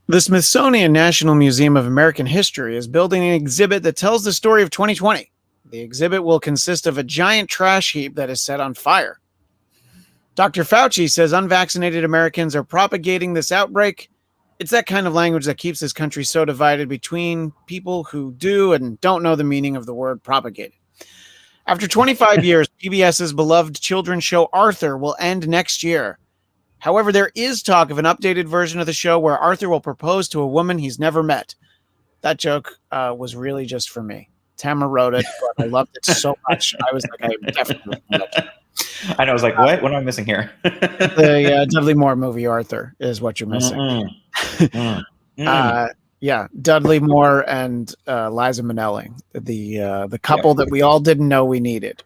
The Smithsonian National Museum of American History is building an exhibit that tells the story of 2020. The exhibit will consist of a giant trash heap that is set on fire. Dr. Fauci says unvaccinated Americans are propagating this outbreak. It's that kind of language that keeps this country so divided between people who do and don't know the meaning of the word propagated. After 25 years, PBS's beloved children's show Arthur will end next year. However, there is talk of an updated version of the show where Arthur will propose to a woman he's never met. That joke was really just for me. Tamra wrote it, but I loved it so much. I was like, I definitely loved it. I know. I was like, what? What am I missing here? The Dudley Moore movie Arthur is what you're missing. Yeah, Dudley Moore and Liza Minnelli, the couple that we all didn't know we needed.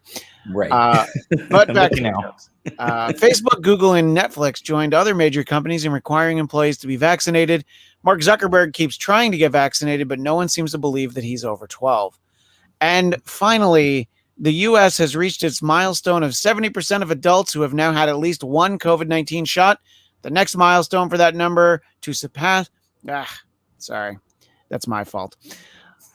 Right. But back to now. Facebook, Google, and Netflix joined other major companies in requiring employees to be vaccinated. Mark Zuckerberg keeps trying to get vaccinated, but no one seems to believe that he's over 12. And finally, the U.S. has reached its milestone of 70% of adults who have now had at least one COVID-19 shot. The next milestone for that number to surpass... sorry, that's my fault.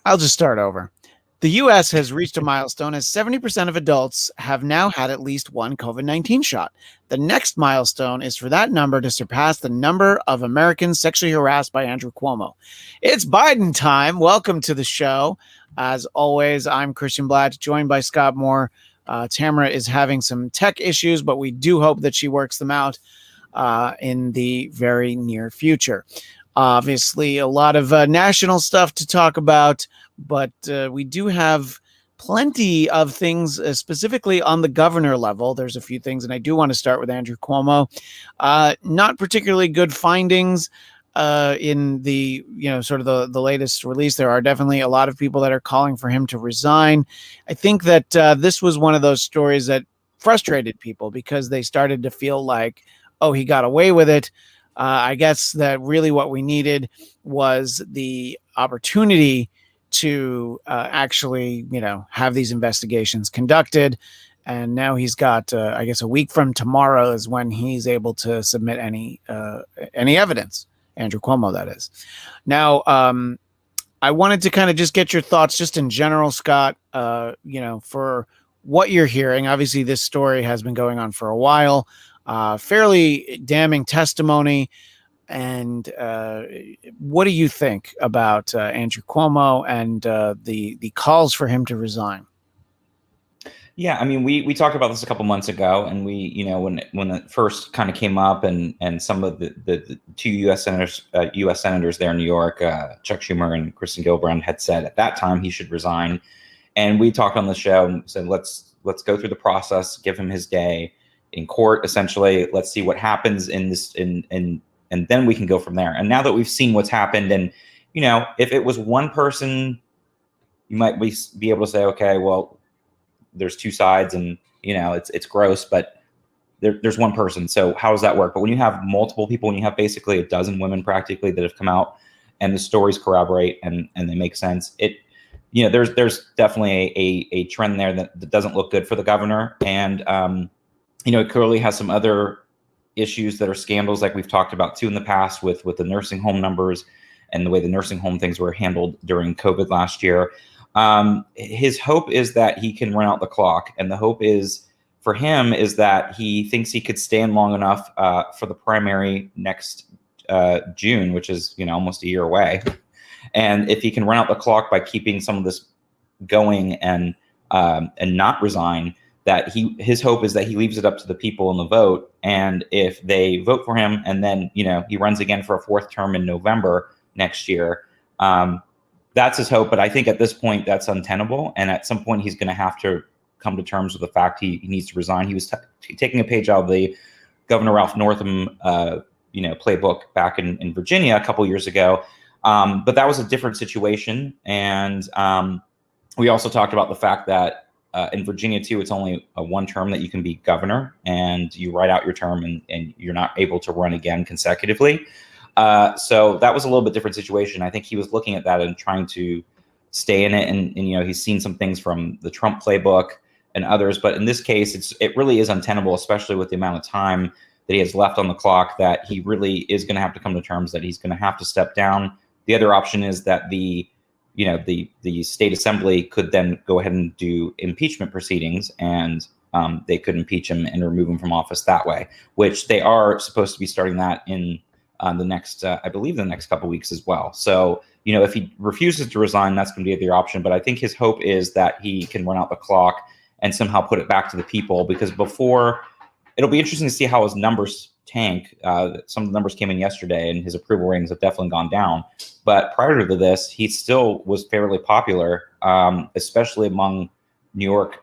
I'll just start over. The U.S. has reached a milestone as 70% of adults have now had at least one COVID-19 shot. The next milestone is for that number to surpass the number of Americans sexually harassed by Andrew Cuomo. It's Biden time. Welcome to the show. As always, I'm Christian Bladt, joined by Scott Moore. Tamra is having some tech issues, but we do hope that she works them out in the very near future. Obviously, a lot of national stuff to talk about, but we do have plenty of things specifically on the governor level. There's a few things, and I do want to start with Andrew Cuomo. Not particularly good findings in the, sort of the latest release. There are definitely a lot of people that are calling for him to resign. I think that this was one of those stories that frustrated people because they started to feel like, oh, he got away with it. I guess that really what we needed was the opportunity to actually, have these investigations conducted. And now he's got, I guess, a week from tomorrow is when he's able to submit any evidence. Andrew Cuomo, that is. Now, I wanted to kind of just get your thoughts just in general, Scott, for what you're hearing. Obviously, this story has been going on for a while. Fairly damning testimony. And what do you think about Andrew Cuomo and the calls for him to resign? Yeah, I mean, we talked about this a couple months ago, and we, when it first kind of came up, and some of the two U.S. senators there in New York, Chuck Schumer and Kristen Gillibrand, had said at that time he should resign, and we talked on the show and said let's go through the process, give him his day in court. Essentially, let's see what happens in this, and then we can go from there. And now that we've seen what's happened, and if it was one person, you might be able to say, okay, well, there's two sides, and it's gross, but there's one person. So how does that work? But when you have multiple people, when you have basically a dozen women practically that have come out, and the stories corroborate and they make sense, there's definitely a trend there that doesn't look good for the governor. And it clearly has some other issues that are scandals, like we've talked about too in the past with the nursing home numbers and the way the nursing home things were handled during COVID last year. His hope is that he can run out the clock, and the hope is for him is that he thinks he could stand long enough for the primary next June, which is almost a year away. And if he can run out the clock by keeping some of this going and not resign, that his hope is that he leaves it up to the people in the vote. And if they vote for him, and then he runs again for a fourth term in November next year, that's his hope. But I think at this point that's untenable, and at some point he's going to have to come to terms with the fact he needs to resign. He was taking a page out of the Governor Ralph Northam playbook back in Virginia a couple years ago, but that was a different situation. And we also talked about the fact that in Virginia too, it's only a one term that you can be governor, and you write out your term, and you're not able to run again consecutively. So that was a little bit different situation. I think he was looking at that and trying to stay in it. And he's seen some things from the Trump playbook and others, but in this case, it really is untenable, especially with the amount of time that he has left on the clock, that he really is going to have to come to terms that he's going to have to step down. The other option is that the state assembly could then go ahead and do impeachment proceedings, and they could impeach him and remove him from office that way, which they are supposed to be starting that in the next, I believe, the next couple of weeks as well. So, if he refuses to resign, that's going to be the other option. But I think his hope is that he can run out the clock and somehow put it back to the people, because it'll be interesting to see how his numbers tank. Some of the numbers came in yesterday, and his approval ratings have definitely gone down. But prior to this, he still was fairly popular, especially among New York,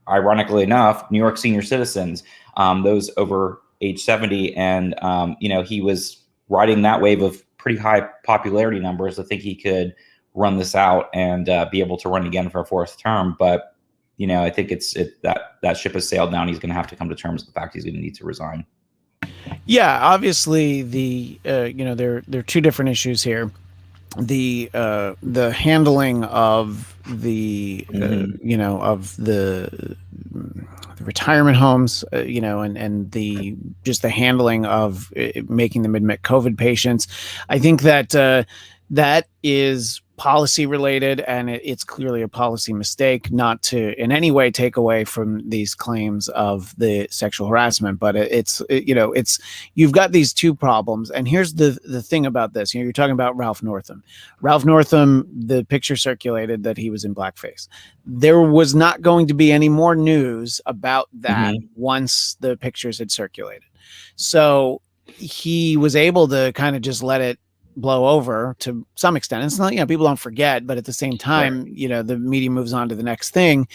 ironically enough, New York senior citizens, those over age 70. And, he was riding that wave of pretty high popularity numbers. I think he could run this out and be able to run again for a fourth term. But, I think that ship has sailed now, and he's going to have to come to terms with the fact he's going to need to resign. Yeah, obviously there are two different issues here. The handling of the of the retirement homes, and the handling of making them admit COVID patients. I think that that is policy related, and it's clearly a policy mistake not to in any way take away from these claims of the sexual harassment. But you've got these two problems. And here's the thing about this. You're talking about Ralph Northam. The picture circulated that he was in blackface. There was not going to be any more news about that once the pictures had circulated. So he was able to kind of just let it blow over to some extent. It's not, people don't forget, but at the same time, right, the media moves on to the next thing,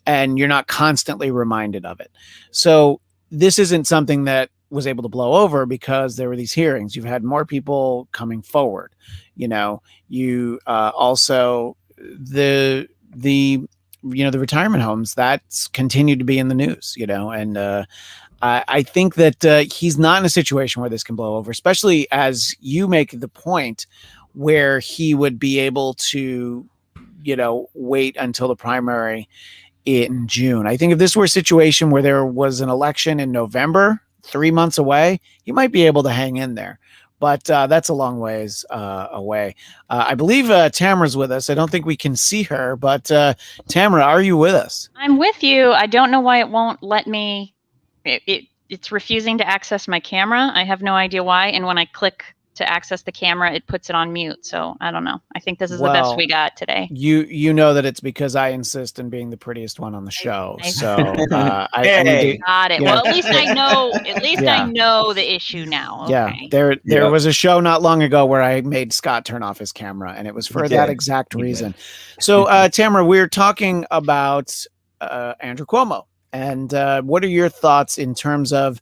and you're not constantly reminded of it. So this isn't something that was able to blow over because there were these hearings. You've had more people coming forward. You also the retirement homes that's continued to be in the news. And I think that he's not in a situation where this can blow over, especially as you make the point where he would be able to, wait until the primary in June. I think if this were a situation where there was an election in November, 3 months away, he might be able to hang in there. But that's a long ways away. I believe Tamra's with us. I don't think we can see her, but Tamra, are you with us? I'm with you. I don't know why it won't let me. It's refusing to access my camera. I have no idea why. And when I click to access the camera, it puts it on mute. So I don't know. I think this is the best we got today. You know that it's because I insist on being the prettiest one on the show. So I need to, got it. Well, at least I know. At least I know the issue now. Okay. Yeah. There was a show not long ago where I made Scott turn off his camera, and it was for that exact reason. So Tamra, we're talking about Andrew Cuomo. And what are your thoughts in terms of,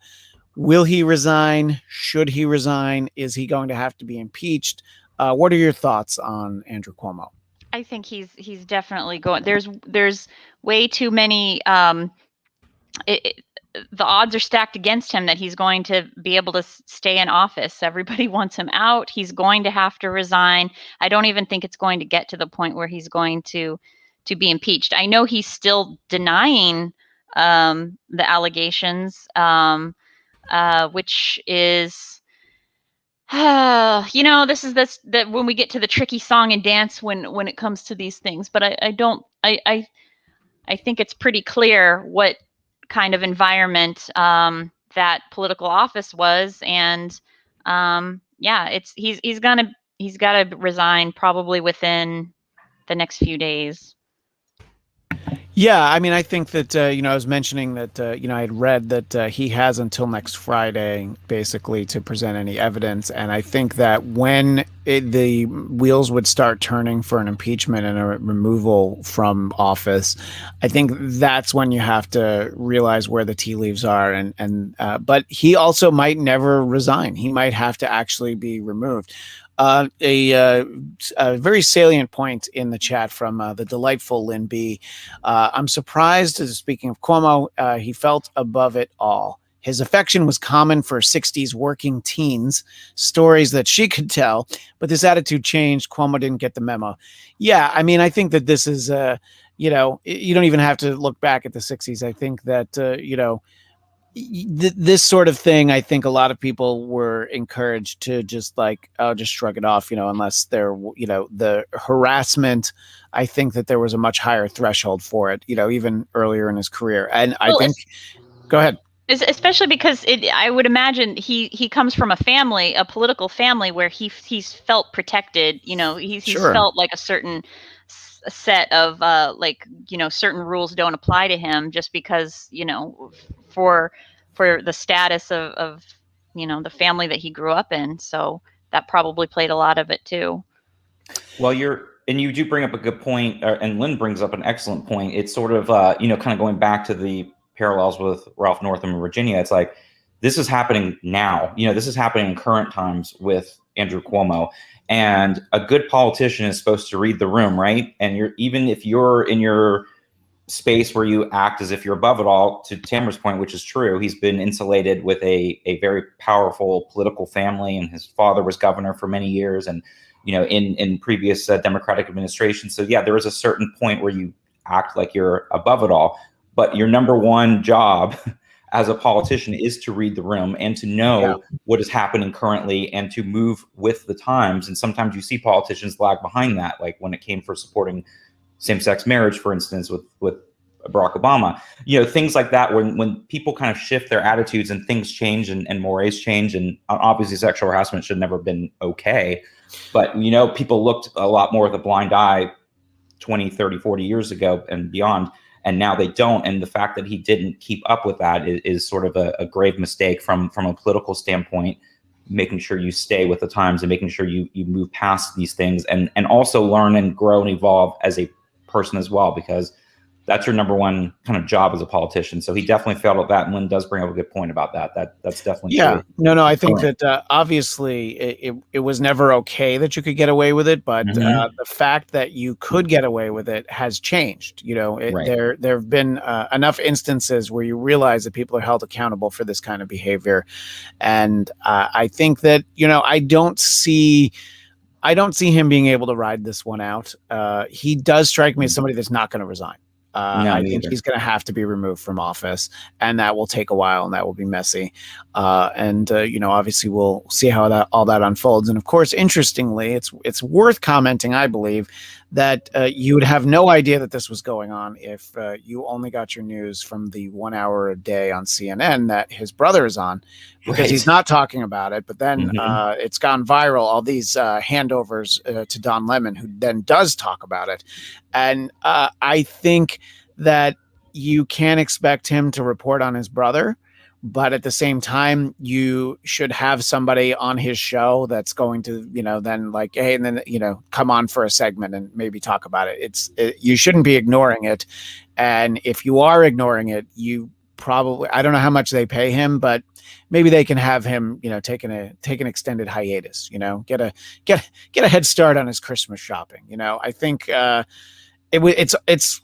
will he resign? Should he resign? Is he going to have to be impeached? What are your thoughts on Andrew Cuomo? I think he's definitely going. There's way too many. The odds are stacked against him that he's going to be able to stay in office. Everybody wants him out. He's going to have to resign. I don't even think it's going to get to the point where he's going to be impeached. I know he's still denying the allegations, which is, that when we get to the tricky song and dance when it comes to these things. But I think it's pretty clear what kind of environment that political office was, and he's got to resign probably within the next few days. Yeah, I mean, I think that, I was mentioning that, I had read that he has until next Friday, basically, to present any evidence. And I think that when the wheels would start turning for an impeachment and a removal from office, I think that's when you have to realize where the tea leaves are. But he also might never resign. He might have to actually be removed. A very salient point in the chat from the delightful Lynn B. I'm surprised, speaking of Cuomo, he felt above it all. His affection was common for 60s working teens, stories that she could tell, but this attitude changed. Cuomo didn't get the memo. Yeah, I mean, I think that this is, you don't even have to look back at the 60s. I think that, this sort of thing, I think a lot of people were encouraged to just like, oh, just shrug it off, unless the harassment. I think that there was a much higher threshold for it, even earlier in his career. And I think, go ahead. Especially because I would imagine he comes from a political family where he's felt protected. He's felt like a certain set of certain rules don't apply to him just because for the status of the family that he grew up in. So that probably played a lot of it too. Well, you do bring up a good point, and Lynn brings up an excellent point. It's sort of kind of going back to the parallels with Ralph Northam in Virginia. It's like, this is happening now. This is happening in current times with Andrew Cuomo. And a good politician is supposed to read the room, right? And even if you're in your space where you act as if you're above it all, to Tamra's point, which is true, he's been insulated with a very powerful political family, and his father was governor for many years, and in previous Democratic administrations. So yeah, there is a certain point where you act like you're above it all. But your number one job as a politician is to read the room and to know what is happening currently and to move with the times. And sometimes you see politicians lag behind that, like when it came for supporting same-sex marriage, for instance, with Barack Obama. Things like that, when people kind of shift their attitudes and things change and mores change. And obviously sexual harassment should never have been okay. But, people looked a lot more with a blind eye 20, 30, 40 years ago and beyond. And now they don't. And the fact that he didn't keep up with that is sort of a grave mistake from a political standpoint, making sure you stay with the times and making sure you move past these things and also learn and grow and evolve as a person as well, because that's your number one kind of job as a politician. So he definitely failed at that. And Lynn does bring up a good point about that. That's definitely true. No, I think that obviously it was never okay that you could get away with it, but the fact that you could get away with it has changed. There have been enough instances where you realize that people are held accountable for this kind of behavior, and I think that I don't see him being able to ride this one out. He does strike me as somebody that's not going to resign. I think he's going to have to be removed from office, and that will take a while, and that will be messy. Obviously we'll see how all that unfolds. And of course, interestingly, it's worth commenting, I believe, that you would have no idea that this was going on if you only got your news from the 1 hour a day on CNN that his brother is on, because he's not talking about it. But then it's gone viral, all these handovers to Don Lemon, who then does talk about it. And I think that you can expect him to report on his brother, but at the same time, you should have somebody on his show that's going to, then like, hey, and then, come on for a segment and maybe talk about it. You shouldn't be ignoring it. And if you are ignoring it, you probably, I don't know how much they pay him, but maybe they can have him, take an extended hiatus, get a head start on his Christmas shopping. I think it's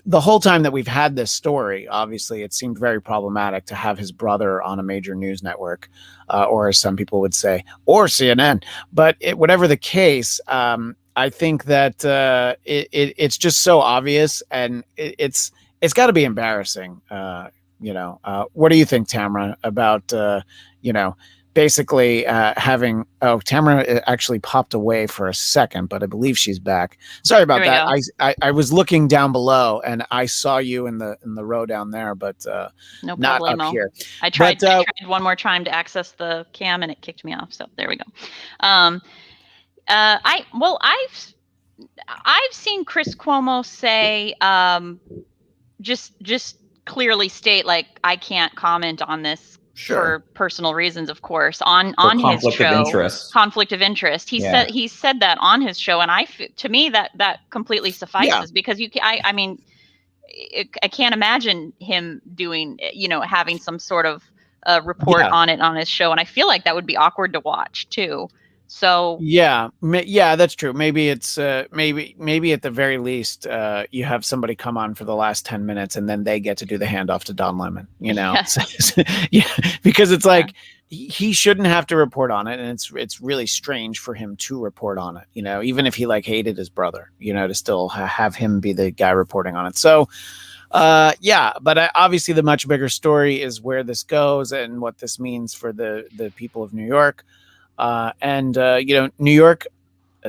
the whole time that we've had this story, obviously it seemed very problematic to have his brother on a major news network, or as some people would say, or CNN. But whatever the case, I think that it's just so obvious, and it's got to be embarrassing. What do you think, Tamra, about basically having Tamra actually popped away for a second, but I believe she's back. Sorry about that. I was looking down below and I saw you in the row down there, but no not problemo. Up here. I tried one more time to access the cam and it kicked me off. So there we go. I've seen Chris Cuomo say just clearly state, like, I can't comment on this. Sure. For personal reasons, of course, on his show. Conflict of interest. He said that on his show, and to me that completely suffices, because I can't imagine him doing, having some sort of report on it on his show, and I feel like that would be awkward to watch too. So yeah, that's true. Maybe it's maybe at the very least you have somebody come on for the last 10 minutes and then they get to do the handoff to Don Lemon, because it's like he shouldn't have to report on it, and it's really strange for him to report on it, even if he hated his brother, to still have him be the guy reporting on it. So Yeah, but obviously the much bigger story is where this goes and what this means for the people of New York. New York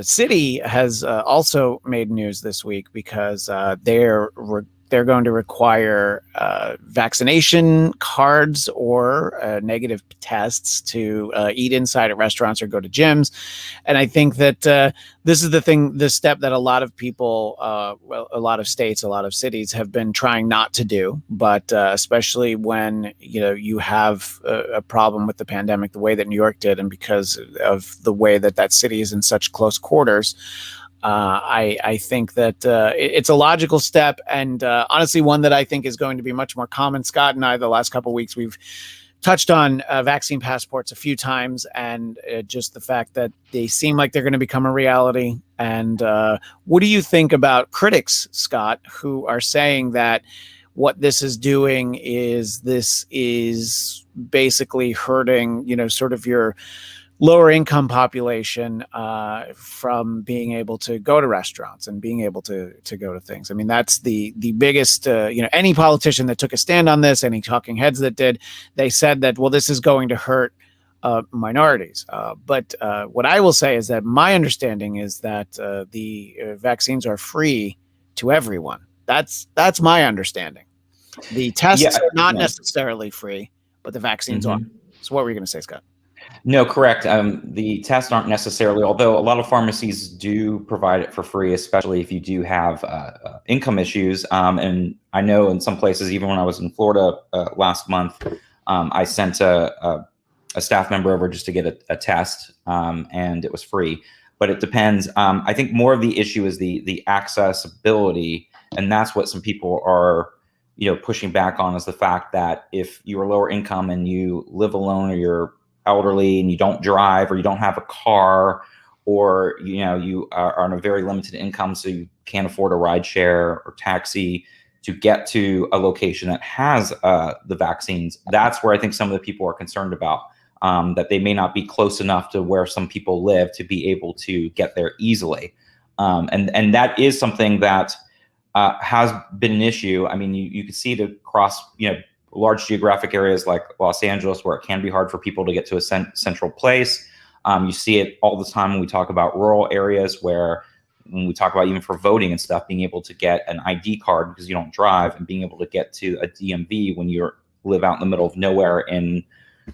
City has also made news this week because they're going to require vaccination cards or negative tests to eat inside at restaurants or go to gyms. And I think that this is the step that a lot of people, a lot of states, a lot of cities have been trying not to do. But especially when you have a problem with the pandemic, the way that New York did, and because of the way that city is in such close quarters. I think that it's a logical step, and honestly, one that I think is going to be much more common. Scott and I, the last couple of weeks, we've touched on vaccine passports a few times, and just the fact that they seem like they're going to become a reality. And what do you think about critics, Scott, who are saying that what this is doing is basically hurting, sort of your lower income population from being able to go to restaurants and being able to go to things. I mean, that's the biggest, any politician that took a stand on this, any talking heads that did, they said that, well, this is going to hurt minorities. But what I will say is that my understanding is that the vaccines are free to everyone. That's my understanding. The tests are not necessarily free, but the vaccines are. So what were you going to say, Scott? No, correct. The tests aren't necessarily, although a lot of pharmacies do provide it for free, especially if you do have income issues. And I know in some places, even when I was in Florida last month, I sent a staff member over just to get a test, and it was free. But it depends. I think more of the issue is the accessibility, and that's what some people are pushing back on, is the fact that if you're lower income and you live alone, or you're elderly and you don't drive, or you don't have a car, or you are on a very limited income, so you can't afford a ride share or taxi to get to a location that has the vaccines, that's where I think some of the people are concerned about, that they may not be close enough to where some people live to be able to get there easily. And that is something that has been an issue. I mean, you can see it across large geographic areas like Los Angeles, where it can be hard for people to get to a central place. You see it all the time when we talk about rural areas, where when we talk about even for voting and stuff, being able to get an ID card because you don't drive, and being able to get to a DMV when you live out in the middle of nowhere in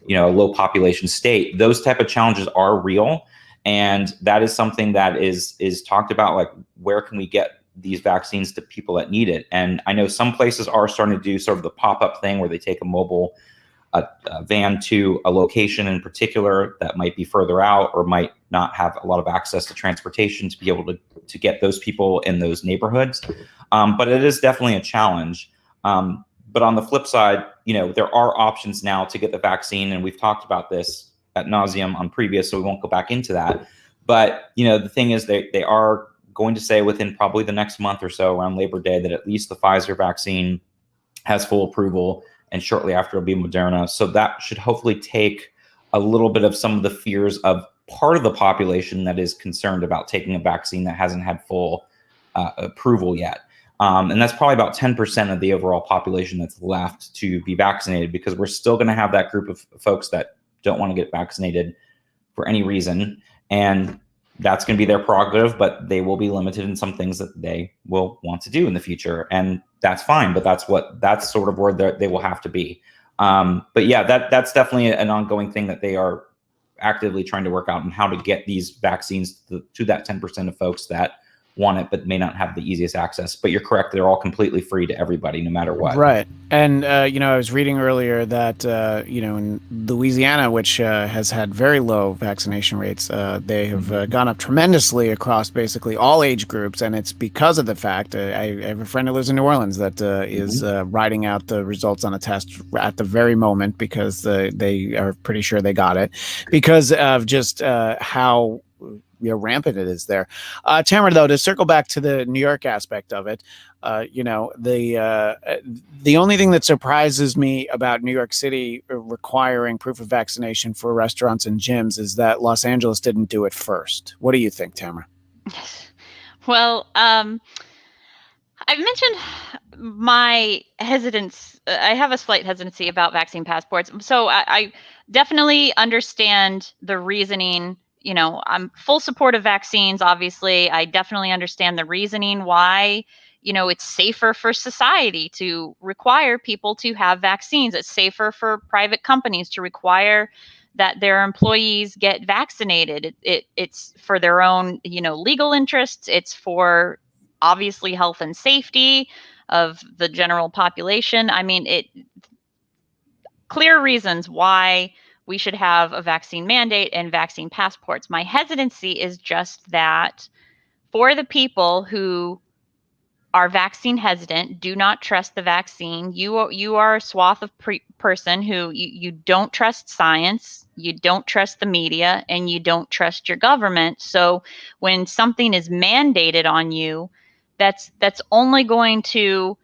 a low population state. Those type of challenges are real. And that is something that is talked about, like, where can we get these vaccines to people that need it? And I know some places are starting to do sort of the pop-up thing where they take a mobile van to a location in particular that might be further out, or might not have a lot of access to transportation, to be able to get those people in those neighborhoods. But it is definitely a challenge. But on the flip side, there are options now to get the vaccine, and we've talked about this ad nauseum on previous, so we won't go back into that. But the thing is, they are going to say within probably the next month or so, around Labor Day, that at least the Pfizer vaccine has full approval, and shortly after it'll be Moderna. So that should hopefully take a little bit of some of the fears of part of the population that is concerned about taking a vaccine that hasn't had full approval yet. And that's probably about 10% of the overall population that's left to be vaccinated, because we're still going to have that group of folks that don't want to get vaccinated for any reason. And that's going to be their prerogative, but they will be limited in some things that they will want to do in the future. And that's fine, but that's sort of where they will have to be. But yeah, that's definitely an ongoing thing that they are actively trying to work out, and how to get these vaccines to that 10% of folks that want it but may not have the easiest access. But you're correct, they're all completely free to everybody, no matter what. Right. And I was reading earlier that in Louisiana, which has had very low vaccination rates, they have gone up tremendously across basically all age groups. And it's because of the fact I have a friend who lives in New Orleans that is writing out the results on a test at the very moment, because they are pretty sure they got it, because of just how rampant it is there. Tamra, though, to circle back to the New York aspect of it, the only thing that surprises me about New York City requiring proof of vaccination for restaurants and gyms is that Los Angeles didn't do it first. What do you think, Tamra? Well, I've mentioned my hesitance, I have a slight hesitancy about vaccine passports. So I definitely understand the reasoning. You know, I'm full support of vaccines, obviously. I definitely understand the reasoning why, you know, it's safer for society to require people to have vaccines. It's safer for private companies to require that their employees get vaccinated. It's for their own, you know, legal interests. It's for obviously health and safety of the general population. I mean, it clear reasons why we should have a vaccine mandate and vaccine passports. My hesitancy is just that for the people who are vaccine hesitant, do not trust the vaccine. You are a swath of person who you don't trust science, you don't trust the media, and you don't trust your government. So when something is mandated on you, that's only going to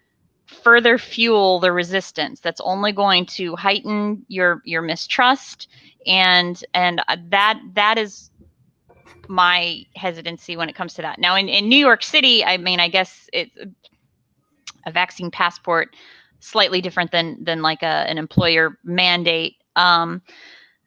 further fuel the resistance. That's only going to heighten your mistrust, and that is my hesitancy when it comes to that. Now in New York City, I mean, I guess it's a vaccine passport, slightly different than like an employer mandate.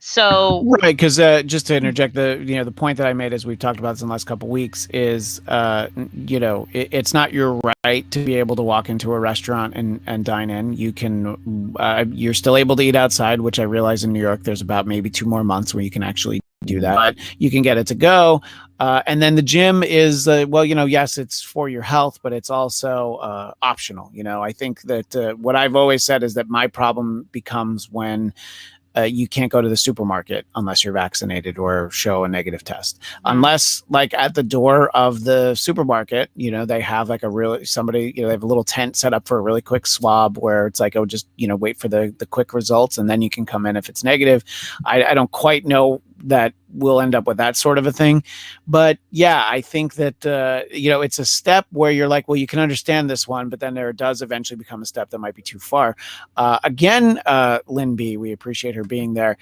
So right, because just to interject, the point that I made as we've talked about this in the last couple of weeks is it's not your right to be able to walk into a restaurant and dine in. You can you're still able to eat outside, which I realize in New York there's about maybe 2 more months where you can actually do that. But you can get it to go. And then the gym is, yes, it's for your health, but it's also optional. I think that what I've always said is that my problem becomes when you can't go to the supermarket unless you're vaccinated or show a negative test. Unless, like, at the door of the supermarket, they have like they have a little tent set up for a really quick swab where it's like, just wait for the quick results and then you can come in if it's negative. I don't quite know that we'll end up with that sort of a thing, but yeah, I think that it's a step where you're like, well, you can understand this one, but then there does eventually become a step that might be too far. Again, Lynn B, we appreciate her being there.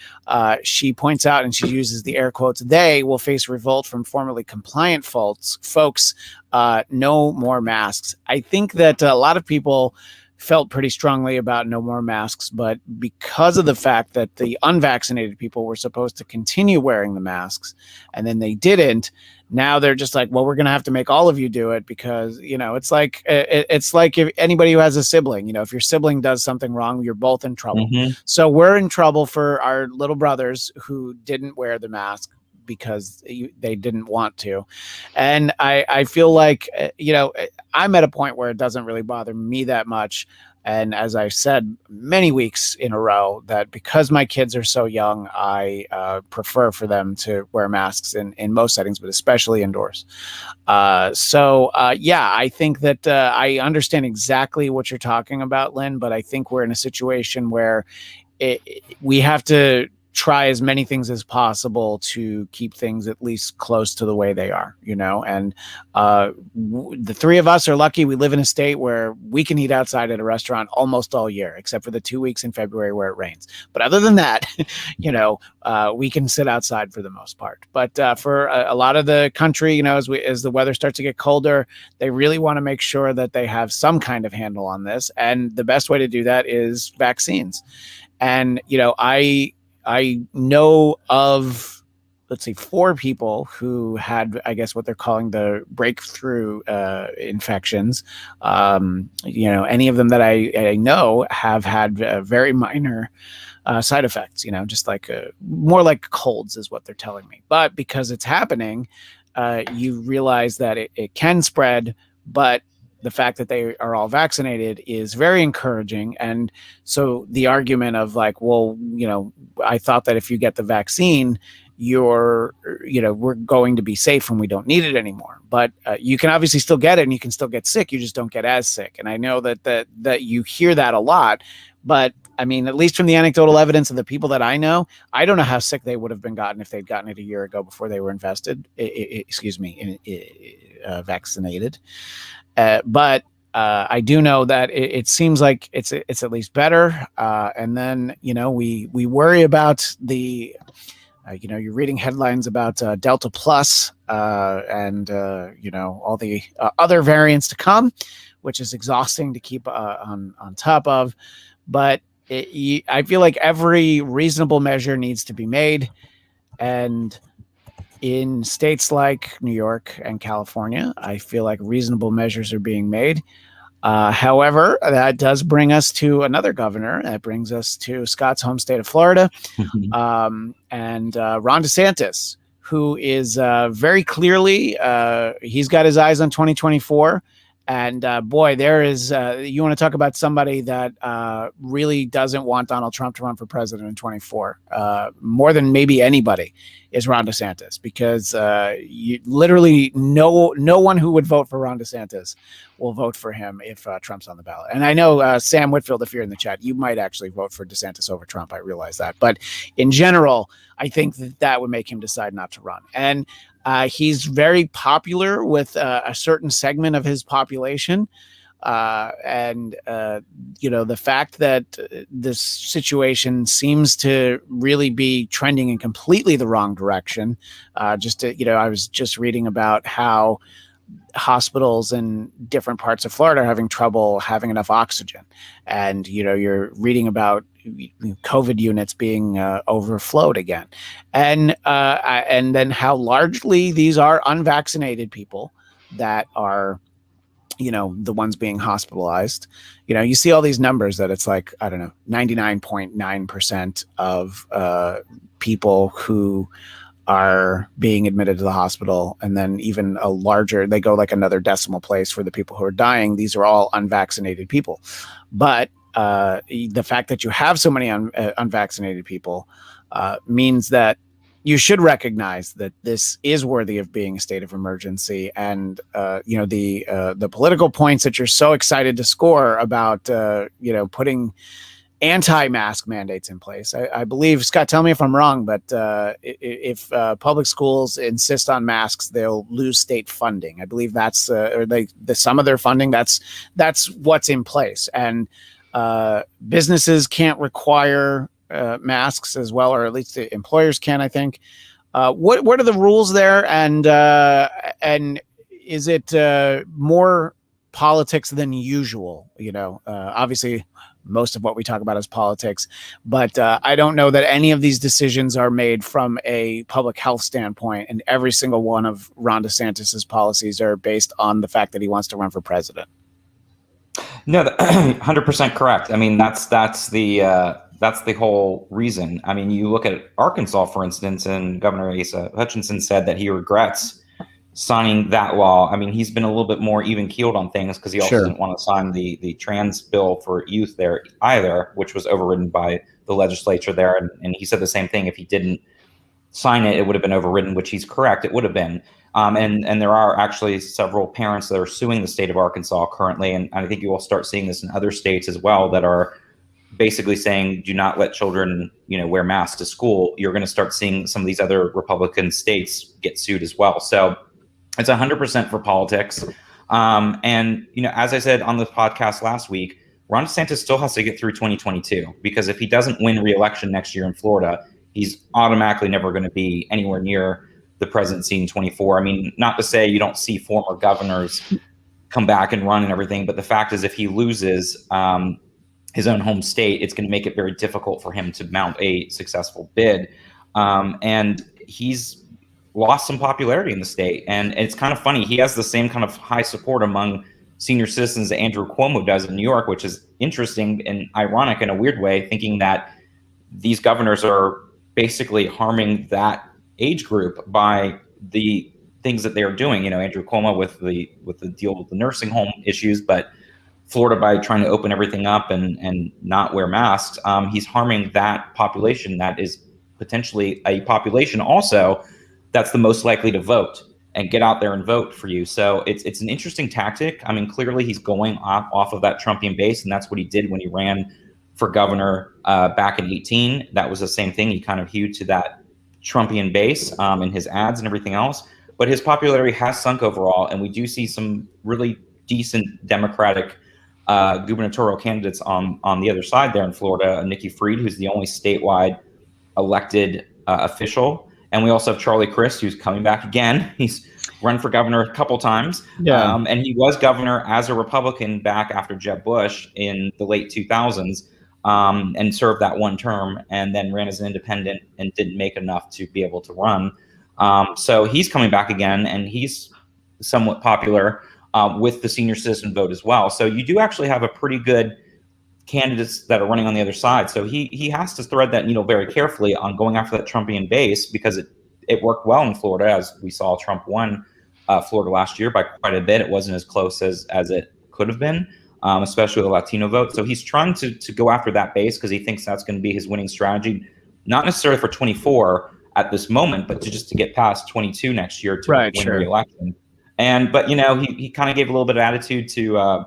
She points out, and she uses the air quotes, they will face revolt from formerly compliant folks. No more masks. I think that a lot of people felt pretty strongly about no more masks, but because of the fact that the unvaccinated people were supposed to continue wearing the masks and then they didn't, now they're just like, well, we're going to have to make all of you do it because, it's like if anybody who has a sibling, if your sibling does something wrong, you're both in trouble. Mm-hmm. So we're in trouble for our little brothers who didn't wear the mask because they didn't want to. And I feel like, I'm at a point where it doesn't really bother me that much. And as I said many weeks in a row, that because my kids are so young, I prefer for them to wear masks in most settings, but especially indoors. I think that I understand exactly what you're talking about, Lynn, but I think we're in a situation where we have to try as many things as possible to keep things at least close to the way they are, and the three of us are lucky. We live in a state where we can eat outside at a restaurant almost all year, except for the 2 weeks in February where it rains. But other than that, we can sit outside for the most part. But for a lot of the country, as the weather starts to get colder, they really want to make sure that they have some kind of handle on this. And the best way to do that is vaccines. And, I know of, 4 people who had, I guess, what they're calling the breakthrough infections. Any of them that I know have had very minor side effects, just like more like colds is what they're telling me. But because it's happening, you realize that it can spread, but the fact that they are all vaccinated is very encouraging. And so the argument of like, well, I thought that if you get the vaccine, we're going to be safe and we don't need it anymore. But you can obviously still get it and you can still get sick. You just don't get as sick. And I know that you hear that a lot, but I mean, at least from the anecdotal evidence of the people that I know, I don't know how sick they would have been gotten if they'd gotten it a year ago before they were vaccinated. But I do know that it seems like it's at least better. And then, we worry about the, you're reading headlines about Delta Plus and, all the other variants to come. which is exhausting to keep on top of. But I feel like every reasonable measure needs to be made. And in states like New York and California, I feel like reasonable measures are being made. However, that does bring us to another governor. That brings us to Scott's home state of Florida, and Ron DeSantis, who is very clearly, he's got his eyes on 2024. And boy, there is, you want to talk about somebody that really doesn't want Donald Trump to run for president in 24, more than maybe anybody, is Ron DeSantis, because you literally no one who would vote for Ron DeSantis will vote for him if Trump's on the ballot. And I know, Sam Whitfield, if you're in the chat, you might actually vote for DeSantis over Trump. I realize that. But in general, I think that would make him decide not to run. And he's very popular with a certain segment of his population. The fact that this situation seems to really be trending in completely the wrong direction. I was just reading about how hospitals in different parts of Florida are having trouble having enough oxygen. And, you're reading about COVID units being overflowed again. And then how largely these are unvaccinated people that are, the ones being hospitalized. You see all these numbers that it's like, I don't know, 99.9% of people who are being admitted to the hospital, and then even a larger, they go like another decimal place for the people who are dying. These are all unvaccinated people. But the fact that you have so many unvaccinated people means that you should recognize that this is worthy of being a state of emergency. And the political points that you're so excited to score about putting anti-mask mandates in place. I believe, Scott, tell me if I'm wrong, but if public schools insist on masks, they'll lose state funding. I believe that's some of their funding. That's what's in place. And businesses can't require masks as well, or at least the employers can, I think. What are the rules there? And is it more politics than usual? Obviously, most of what we talk about is politics, but I don't know that any of these decisions are made from a public health standpoint, and every single one of Ron DeSantis's policies are based on the fact that he wants to run for president. No, 100% correct. I mean, that's the whole reason. I mean, you look at Arkansas, for instance, and Governor Asa Hutchinson said that he regrets signing that law. I mean, he's been a little bit more even keeled on things because he also didn't want to sign the trans bill for youth there either, which was overridden by the legislature there. And he said the same thing. If he didn't sign it, it would have been overridden, which he's correct. It would have been. And there are actually several parents that are suing the state of Arkansas currently. And I think you will start seeing this in other states as well that are basically saying, do not let children, wear masks to school. You're going to start seeing some of these other Republican states get sued as well. So it's 100% for politics. As I said on the podcast last week, Ron DeSantis still has to get through 2022, because if he doesn't win re-election next year in Florida, he's automatically never going to be anywhere near the presidency in 24. I mean, not to say you don't see former governors come back and run and everything, but the fact is if he loses his own home state, it's going to make it very difficult for him to mount a successful bid. And he's lost some popularity in the state. And it's kind of funny. He has the same kind of high support among senior citizens that Andrew Cuomo does in New York, which is interesting and ironic in a weird way, thinking that these governors are basically harming that age group by the things that they are doing. Andrew Cuomo with the deal with the nursing home issues, but Florida by trying to open everything up and not wear masks. He's harming that population that is potentially a population also that's the most likely to vote and get out there and vote for you. So it's an interesting tactic. I mean, clearly he's going off of that Trumpian base, and that's what he did when he ran for governor back in 2018. That was the same thing. He kind of hewed to that Trumpian base in his ads and everything else. But his popularity has sunk overall, and we do see some really decent Democratic gubernatorial candidates on the other side there in Florida. Nikki Fried, who's the only statewide elected official. And we also have Charlie Crist, who's coming back again. He's run for governor a couple times. Yeah. And he was governor as a Republican back after Jeb Bush in the late 2000s, and served that one term, and then ran as an independent and didn't make enough to be able to run. So he's coming back again, and he's somewhat popular with the senior citizen vote as well. So you do actually have a pretty good candidates that are running on the other side. So he has to thread that needle very carefully on going after that Trumpian base, because it worked well in Florida, as we saw. Trump won Florida last year by quite a bit. It wasn't as close as it could have been, especially with the Latino vote. So he's trying to go after that base because he thinks that's going to be his winning strategy, not necessarily for 24 at this moment, but to get past 22 next year to win re-election. But he kind of gave a little bit of attitude to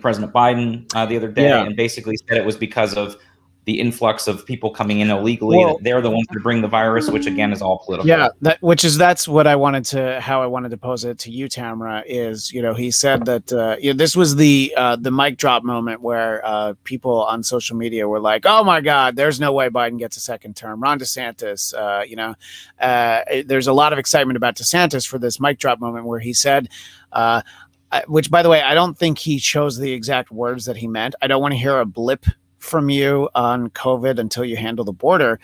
President Biden the other day, and basically said it was because of the influx of people coming in illegally. That they're the ones that bring the virus, which again is all political. Yeah, that's what I wanted to pose it to you, Tamra. Is he said that this was the mic drop moment where people on social media were like, "Oh my God, there's no way Biden gets a second term." Ron DeSantis, there's a lot of excitement about DeSantis for this mic drop moment where he said. Which, by the way, I don't think he chose the exact words that he meant. I don't want to hear a blip from you on COVID until you handle the border.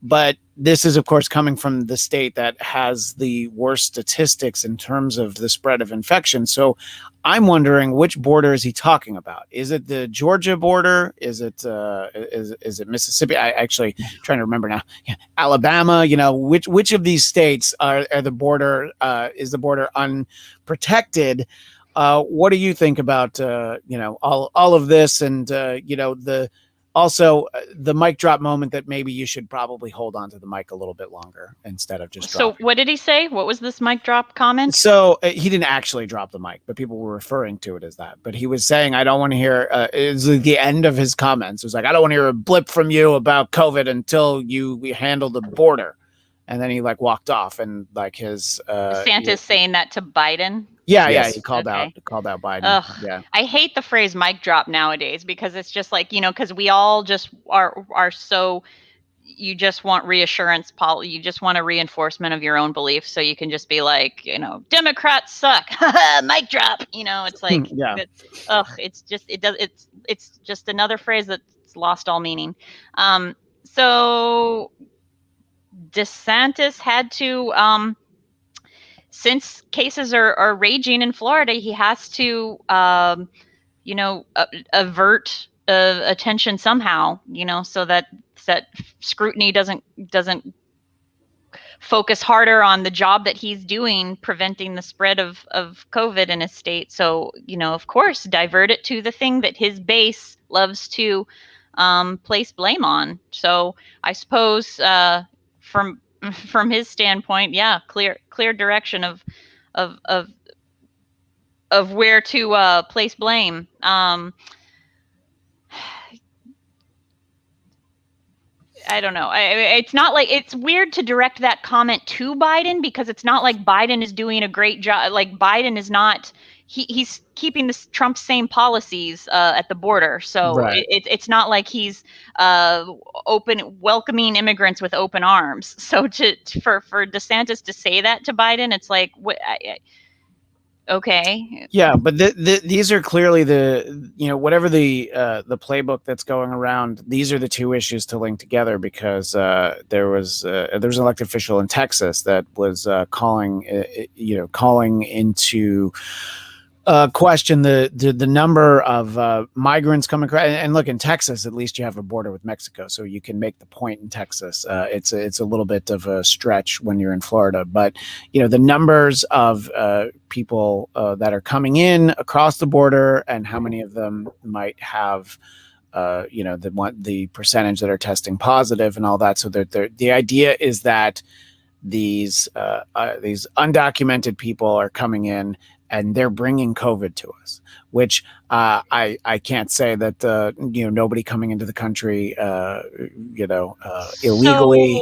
But this is, of course, coming from the state that has the worst statistics in terms of the spread of infection. So I'm wondering, which border is he talking about? Is it the Georgia border? Is it is it Mississippi? I actually trying to remember now. Alabama. Which of these states are the border? Is the border unprotected? What do you think about all of this, and the mic drop moment that maybe you should probably hold on to the mic a little bit longer instead of just dropping. So what did he say? What was this mic drop comment? So he didn't actually drop the mic, but people were referring to it as that. But he was saying, I don't want to hear, it's the end of his comments. It was like, I don't want to hear a blip from you about COVID until we handle the border. And then he walked off, and his DeSantis saying that to Biden. Yeah, he called out Biden. Ugh. Yeah, I hate the phrase mic drop nowadays, because it's just because we all just are so, you just want reassurance, you just want a reinforcement of your own beliefs, so you can just be like, Democrats suck, mic drop. It's like, it's just another phrase that's lost all meaning. So DeSantis had to, since cases are raging in Florida, he has to, avert attention somehow, so that scrutiny doesn't focus harder on the job that he's doing, preventing the spread of COVID in his state. So, of course, divert it to the thing that his base loves to place blame on. So I suppose from his standpoint, clear direction of where to place blame. I don't know. It's not like, it's weird to direct that comment to Biden, because it's not like Biden is doing a great job. Like, Biden is not. He's keeping Trump's same policies at the border, so right. It's not like he's welcoming immigrants with open arms. So for DeSantis to say that to Biden, it's like, okay. Yeah, but these are clearly whatever the playbook that's going around. These are the two issues to link together, because there was an elected official in Texas that was calling into question the number of migrants coming across. And look, in Texas, at least you have a border with Mexico, so you can make the point in Texas. It's a little bit of a stretch when you're in Florida, but the numbers of people that are coming in across the border, and how many of them might have the percentage that are testing positive and all that. So the idea is that these undocumented people are coming in, and they're bringing COVID to us, which I can't say that nobody coming into the country illegally.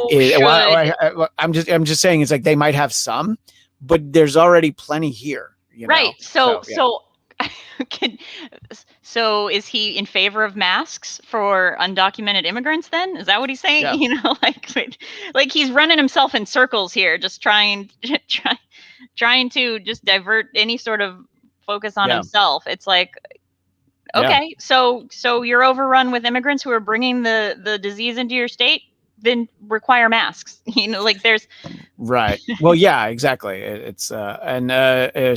I'm just saying, it's like they might have some, but there's already plenty here. Right. So is he in favor of masks for undocumented immigrants then? Is that what he's saying? Yeah. Like he's running himself in circles here, just trying. trying to just divert any sort of focus on Yeah. himself. It's like, okay, so you're overrun with immigrants who are bringing the disease into your state, then require masks. Like there's Right. Well, yeah, exactly. It's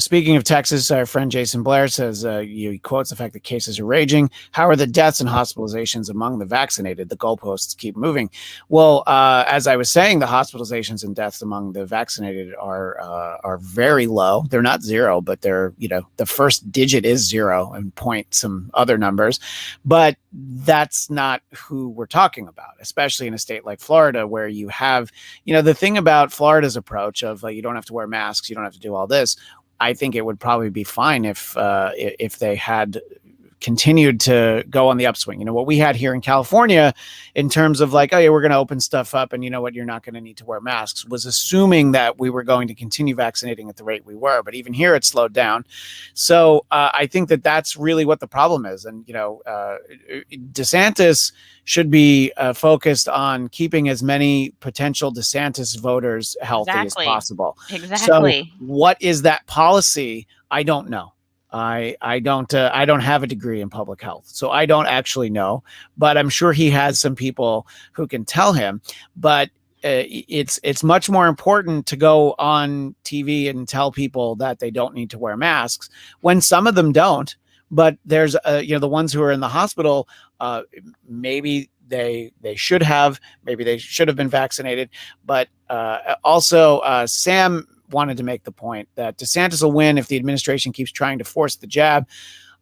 speaking of Texas, our friend Jason Blair says he quotes the fact that cases are raging. How are the deaths and hospitalizations among the vaccinated? The goalposts keep moving. Well, as I was saying, the hospitalizations and deaths among the vaccinated are very low. They're not zero, but they're, the first digit is zero and point some other numbers, but that's not who we're talking about, especially in a state like Florida, where you have, the thing about Florida's approach of you don't have to wear masks, you don't have to do all this. I think it would probably be fine if they had continued to go on the upswing. What we had here in California in terms of like, oh yeah, we're going to open stuff up and you know what, you're not going to need to wear masks, was assuming that we were going to continue vaccinating at the rate we were. But even here, it slowed down. So I think that that's really what the problem is. And, DeSantis should be focused on keeping as many potential DeSantis voters healthy as possible. Exactly. So what is that policy? I don't know. I don't have a degree in public health, so I don't actually know, but I'm sure he has some people who can tell him. But it's much more important to go on TV and tell people that they don't need to wear masks when some of them don't. But there's the ones who are in the hospital, maybe they should have been vaccinated. But also Sam wanted to make the point that DeSantis will win if the administration keeps trying to force the jab.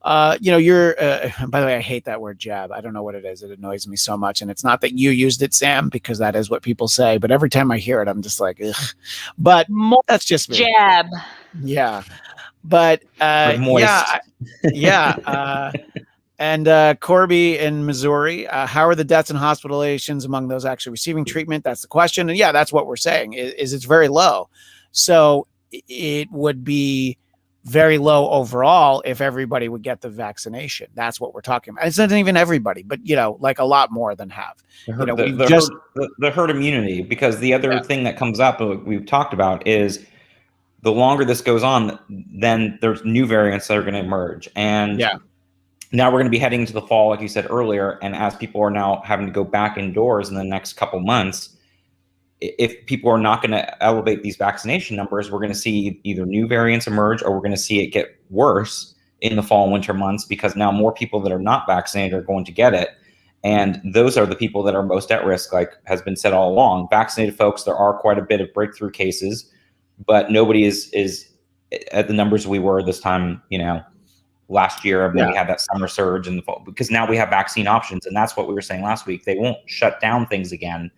By the way, I hate that word jab. I don't know what it is. It annoys me so much. And it's not that you used it, Sam, because that is what people say. But every time I hear it, I'm just like, ugh. But that's just me. Jab. Yeah. But and Corby in Missouri, how are the deaths and hospitalizations among those actually receiving treatment? That's the question. And yeah, that's what we're saying is it's very low. So it would be very low overall if everybody would get the vaccination. That's what we're talking about. It's not even everybody, but like a lot more than have. The herd immunity, because the other thing that comes up, we've talked about, is the longer this goes on, then there's new variants that are going to emerge. And now we're going to be heading into the fall, like you said earlier. And as people are now having to go back indoors in the next couple months, if people are not going to elevate these vaccination numbers, we're going to see either new variants emerge, or we're going to see it get worse in the fall and winter months, because now more people that are not vaccinated are going to get it. And those are the people that are most at risk, like has been said all along. Vaccinated folks, there are quite a bit of breakthrough cases, but nobody is at the numbers we were this time, last year when we had that summer surge in the fall, because now we have vaccine options. And that's what we were saying last week. They won't shut down things again,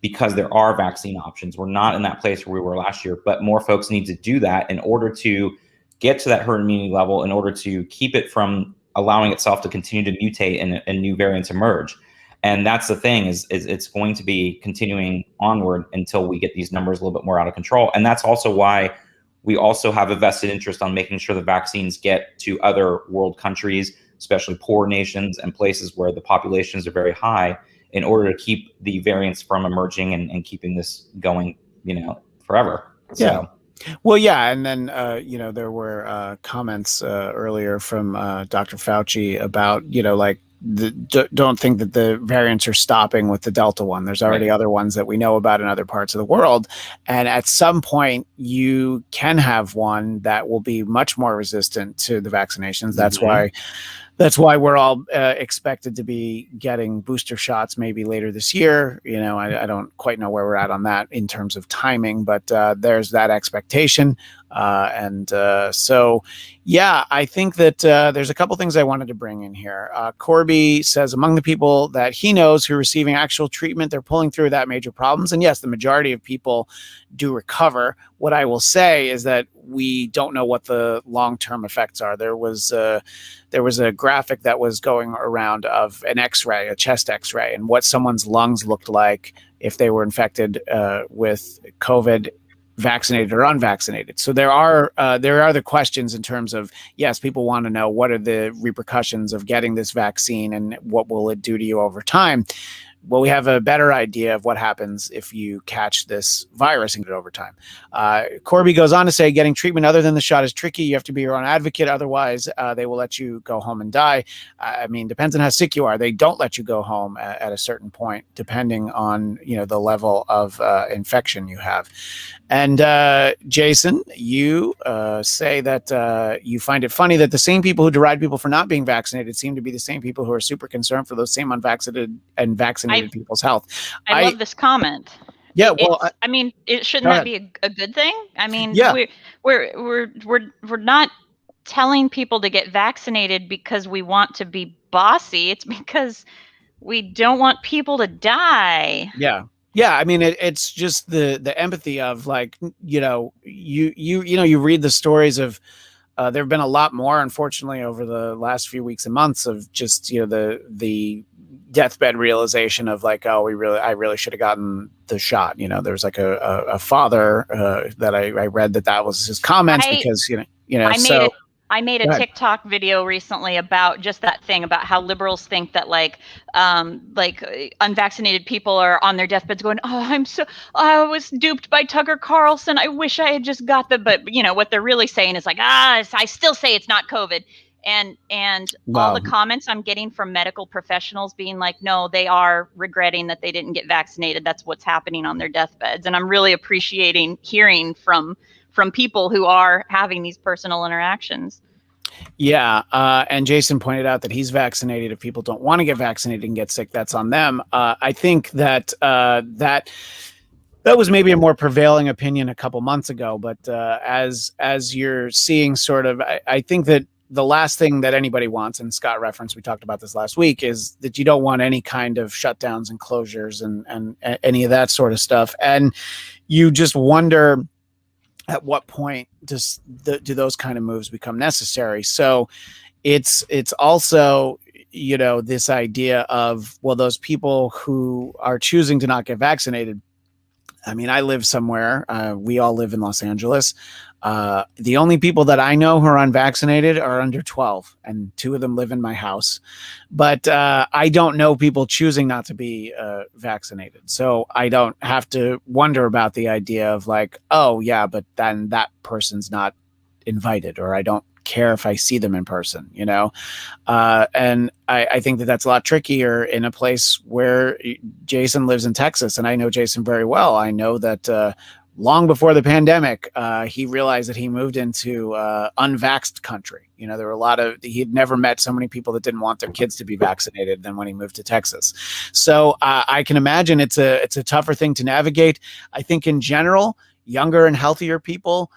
because there are vaccine options. We're not in that place where we were last year, but more folks need to do that in order to get to that herd immunity level, in order to keep it from allowing itself to continue to mutate and new variants emerge. And that's the thing, is it's going to be continuing onward until we get these numbers a little bit more out of control. And that's also why we also have a vested interest on making sure the vaccines get to other world countries, especially poor nations and places where the populations are very high, in order to keep the variants from emerging and keeping this going, forever. Yeah. Well, yeah. And then, there were comments earlier from Dr. Fauci about, don't think that the variants are stopping with the Delta one. There's already other ones that we know about in other parts of the world. And at some point, you can have one that will be much more resistant to the vaccinations. That's why we're all expected to be getting booster shots maybe later this year. I don't quite know where we're at on that in terms of timing, but there's that expectation. So, I think that there's a couple things I wanted to bring in here. Corby says among the people that he knows who are receiving actual treatment, they're pulling through without major problems. And yes, the majority of people do recover. What I will say is that we don't know what the long-term effects are. There was a graphic that was going around of an X-ray, a chest X-ray, and what someone's lungs looked like if they were infected with COVID, vaccinated or unvaccinated. So there are the questions in terms of, yes, people want to know what are the repercussions of getting this vaccine and what will it do to you over time. well, we have a better idea of what happens if you catch this virus and get it over time. Corby goes on to say, getting treatment other than the shot is tricky. You have to be your own advocate. Otherwise, they will let you go home and die. I mean, depends on how sick you are. They don't let you go home at a certain point, depending on, the level of infection you have. And Jason, you say that you find it funny that the same people who deride people for not being vaccinated seem to be the same people who are super concerned for those same unvaccinated and vaccinated people's health. I love this comment. Yeah, well, I mean, shouldn't that be a good thing? I mean, we're not telling people to get vaccinated because we want to be bossy. It's because we don't want people to die. Yeah. Yeah, I mean, it's just the empathy of, like, you read the stories of there have been a lot more, unfortunately, over the last few weeks and months of just the deathbed realization of, like, oh, I really should have gotten the shot. There was like a father that I read that was his comments because I made a TikTok video recently about just that thing, about how liberals think that like unvaccinated people are on their deathbeds going, oh, I was duped by Tucker Carlson. I wish I had just got but what they're really saying is like, I still say it's not COVID. And all the comments I'm getting from medical professionals being like, no, they are regretting that they didn't get vaccinated. That's what's happening on their deathbeds. And I'm really appreciating hearing from people who are having these personal interactions. Yeah. And Jason pointed out that he's vaccinated. If people don't want to get vaccinated and get sick, that's on them. I think that that was maybe a more prevailing opinion a couple months ago. But as you're seeing sort of, I think that the last thing that anybody wants, and Scott referenced, we talked about this last week, is that you don't want any kind of shutdowns and closures and any of that sort of stuff. And you just wonder, at what point do those kind of moves become necessary? So it's also, this idea of, well, those people who are choosing to not get vaccinated. I mean, I live somewhere. We all live in Los Angeles. The only people that I know who are unvaccinated are under 12, and 2 of them live in my house. But I don't know people choosing not to be vaccinated. So I don't have to wonder about the idea of, like, oh, yeah, but then that person's not invited, or I don't care if I see them in person, and I think that that's a lot trickier in a place where Jason lives in Texas, and I know Jason very well. I know that long before the pandemic, he realized that he moved into unvaxxed country. There were he'd never met so many people that didn't want their kids to be vaccinated than when he moved to Texas. So I can imagine it's a tougher thing to navigate. I think in general, younger and healthier people,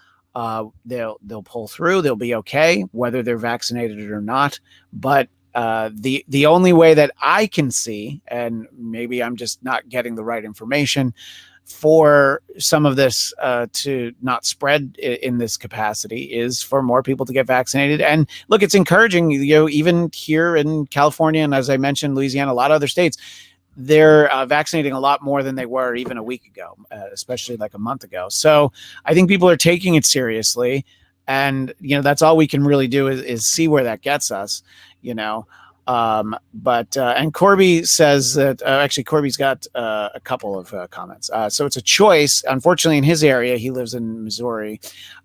they'll pull through. They'll be okay, whether they're vaccinated or not. But the only way that I can see, and maybe I'm just not getting the right information, for some of this to not spread in this capacity, is for more people to get vaccinated. And look, it's encouraging, even here in California, and as I mentioned, Louisiana, a lot of other states, they're vaccinating a lot more than they were even a week ago, especially like a month ago. So I think people are taking it seriously, and that's all we can really do is see where that gets us. And Corby says that actually Corby's got a couple of comments. So it's a choice. Unfortunately, in his area, he lives in Missouri.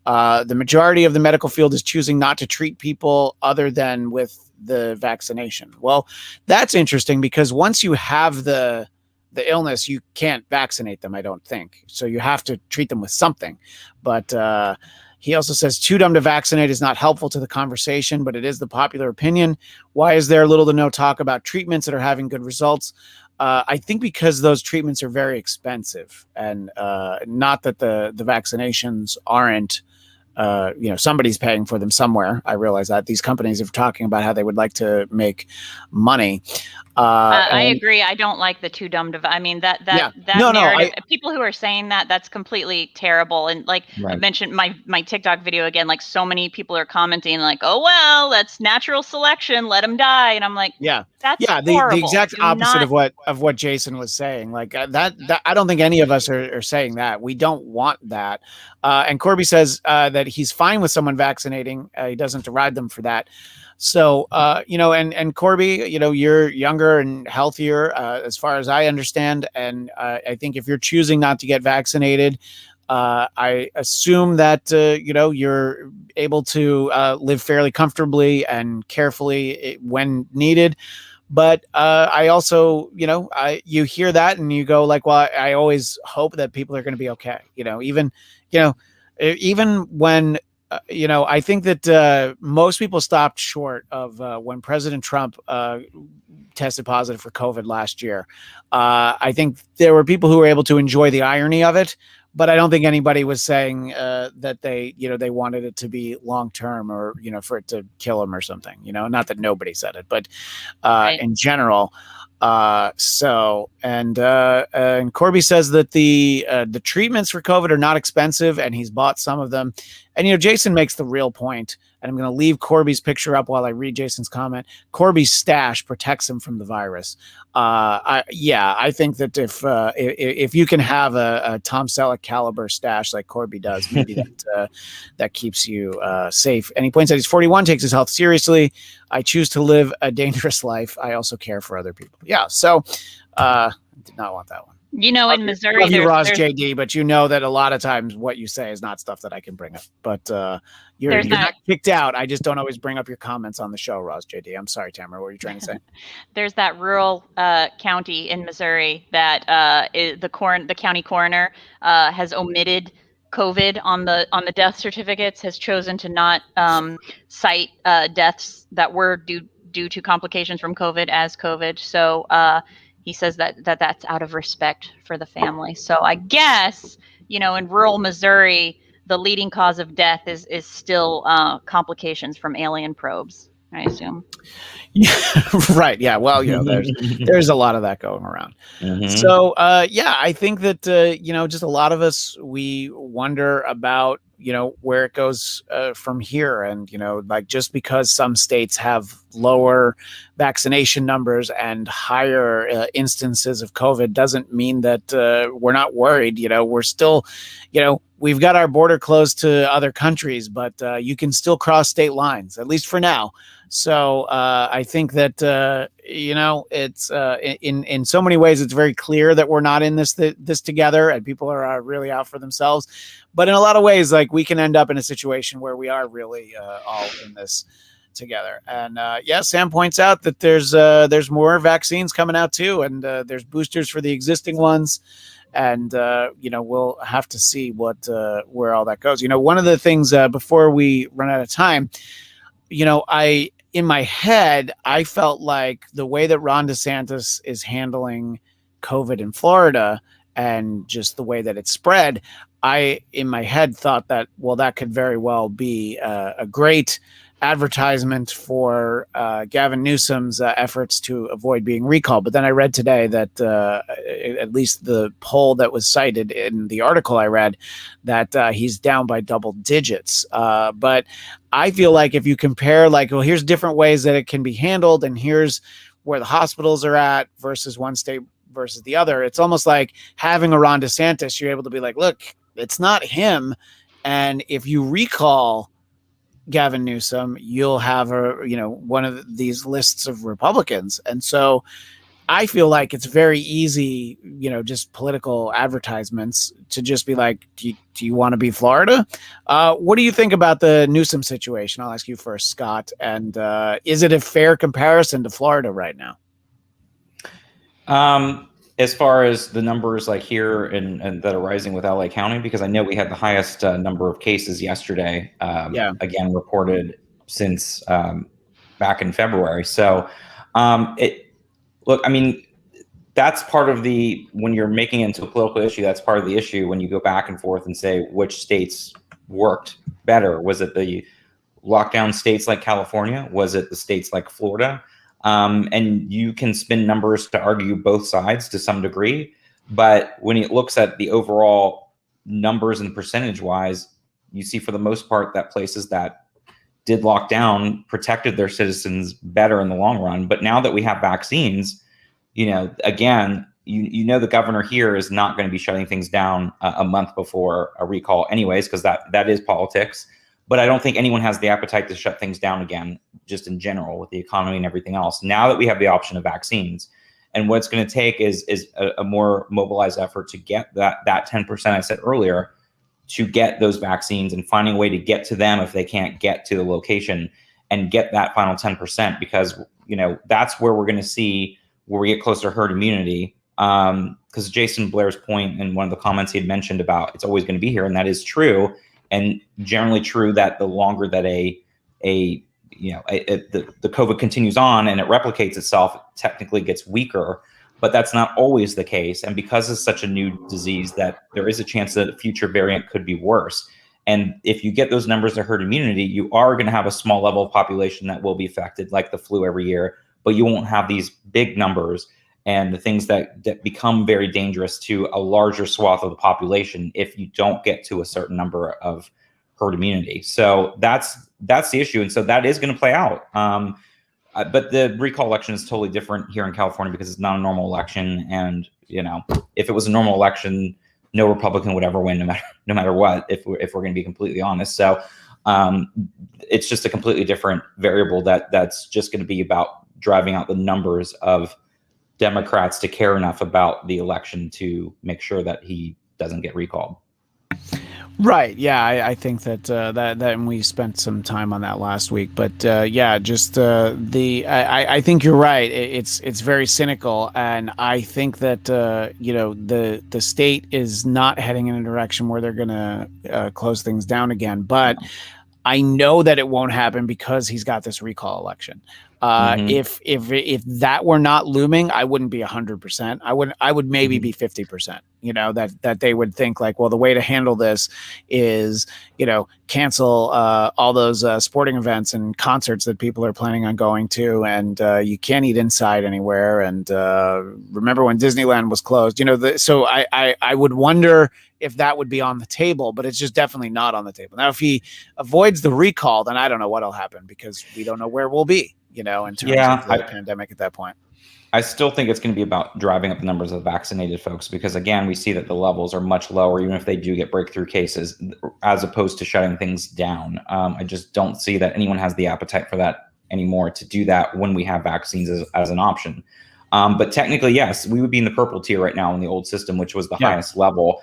The majority of the medical field is choosing not to treat people other than with the vaccination. Well, that's interesting, because once you have the illness, you can't vaccinate them, I don't think. So you have to treat them with something. But he also says too dumb to vaccinate is not helpful to the conversation, but it is the popular opinion. Why is there little to no talk about treatments that are having good results? I think because those treatments are very expensive, and not that the vaccinations aren't. Somebody's paying for them somewhere. I realize that these companies are talking about how they would like to make money. I agree. I don't like the too dumb to. I mean, that narrative. People who are saying that's completely terrible. And like I mentioned, my TikTok video again. Like, so many people are commenting like, "Oh well, that's natural selection. Let them die." And I'm like, that's horrible. The exact opposite of what Jason was saying. Like that I don't think any of us are saying that. We don't want that. And Corby says that he's fine with someone vaccinating. He doesn't deride them for that. So, and Corby, you're younger and healthier, as far as I understand. And I think if you're choosing not to get vaccinated, I assume that, you're able to live fairly comfortably and carefully when needed. But I also, you hear that and you go like, well, I always hope that people are going to be okay. Even when, I think that most people stopped short of when President Trump tested positive for COVID last year. I think there were people who were able to enjoy the irony of it, but I don't think anybody was saying that they wanted it to be long term or, for it to kill them or something, not that nobody said it, but right. In general. And Corby says that the treatments for COVID are not expensive, and he's bought some of them. And, Jason makes the real point, and I'm going to leave Corby's picture up while I read Jason's comment. Corby's stash protects him from the virus. I think that if you can have a Tom Selleck caliber stash like Corby does, maybe that keeps you safe. And he points out he's 41, takes his health seriously. I choose to live a dangerous life. I also care for other people. Yeah. So did not want that one. In Missouri, love you, Roz JD, but that a lot of times what you say is not stuff that I can bring up. But you're not kicked out. I just don't always bring up your comments on the show, Roz JD. I'm sorry, Tamara. What were you trying to say? There's that rural county in Missouri that the county coroner has omitted COVID on the death certificates, has chosen to not cite deaths that were due to complications from COVID as COVID. So he says that's out of respect for the family. So I guess, in rural Missouri, the leading cause of death is still complications from alien probes, I assume. Yeah, right. Yeah. Well, there's a lot of that going around. Mm-hmm. So, I think that, just a lot of us, we wonder about, where it goes from here. And, just because some states have lower vaccination numbers and higher instances of COVID doesn't mean that we're not worried. We're still, we've got our border closed to other countries, but you can still cross state lines, at least for now. So I think that, it's in so many ways, it's very clear that we're not in this together, and people are really out for themselves. But in a lot of ways, like, we can end up in a situation where we are really all in this together. And Sam points out that there's more vaccines coming out too, and there's boosters for the existing ones. And, we'll have to see where all that goes. One of the things before we run out of time, in my head, I felt like the way that Ron DeSantis is handling COVID in Florida and just the way that it spread, I, in my head, thought that, well, that could very well be a great advertisement for Gavin Newsom's efforts to avoid being recalled. But then I read today that at least the poll that was cited in the article I read, that he's down by double digits. But I feel like if you compare, here's different ways that it can be handled, and here's where the hospitals are at versus one state versus the other. It's almost like having a Ron DeSantis, you're able to be like, look, it's not him. And if you recall Gavin Newsom, you'll have one of these lists of Republicans. And so I feel like it's very easy, just political advertisements to just be like, do you want to be Florida? What do you think about the Newsom situation? I'll ask you first, Scott. And is it a fair comparison to Florida right now? As far as the numbers here and that are rising with LA County, because I know we had the highest number of cases yesterday, again, reported since back in February. So look, I mean, that's part of when you're making it into a political issue, that's part of the issue when you go back and forth and say which states worked better. Was it the lockdown states like California? Was it the states like Florida? And you can spin numbers to argue both sides to some degree. But when it looks at the overall numbers and percentage wise, you see for the most part that places that did lock down protected their citizens better in the long run. But now that we have vaccines, again, you know, the governor here is not going to be shutting things down a month before a recall anyways, because that is politics. But I don't think anyone has the appetite to shut things down again, just in general with the economy and everything else. Now that we have the option of vaccines, and what it's going to take is a more mobilized effort to get that 10% I said earlier, to get those vaccines and finding a way to get to them if they can't get to the location, and get that final 10%, because, you know, that's where we're going to see where we get closer to herd immunity. Because Jason Blair's point in one of the comments he had mentioned about it's always going to be here, and that is true, and generally true that the longer that the COVID continues on and it replicates itself, it technically gets weaker, but that's not always the case. And because it's such a new disease, that there is a chance that a future variant could be worse. And if you get those numbers of herd immunity, you are going to have a small level of population that will be affected, like the flu every year, but you won't have these big numbers and the things that become very dangerous to a larger swath of the population if you don't get to a certain number of herd immunity. So that's the issue. And so that is going to play out. But the recall election is totally different here in California because it's not a normal election. And, you know, if it was a normal election, no Republican would ever win, no matter what, if we're going to be completely honest. So it's just a completely different variable that's just going to be about driving out the numbers of Democrats to care enough about the election to make sure that he doesn't get recalled. Right. Yeah, I think that and we spent some time on that last week. But I think you're right. It's very cynical, and I think that the state is not heading in a direction where they're going to close things down again. But I know that it won't happen because he's got this recall election. If that were not looming, I wouldn't be 100%. I would maybe be 50%. You know, that they would think like, well, the way to handle this is, you know, cancel all those sporting events and concerts that people are planning on going to, and you can't eat inside anywhere. And remember when Disneyland was closed? You know, so I would wonder if that would be on the table, but it's just definitely not on the table. Now, if he avoids the recall, then I don't know what'll happen, because we don't know where we'll be, you know, in terms of the pandemic at that point. I still think it's going to be about driving up the numbers of vaccinated folks, because again, we see that the levels are much lower, even if they do get breakthrough cases, as opposed to shutting things down. I just don't see that anyone has the appetite for that anymore, to do that when we have vaccines as an option. But technically, yes, we would be in the purple tier right now in the old system, which was the highest level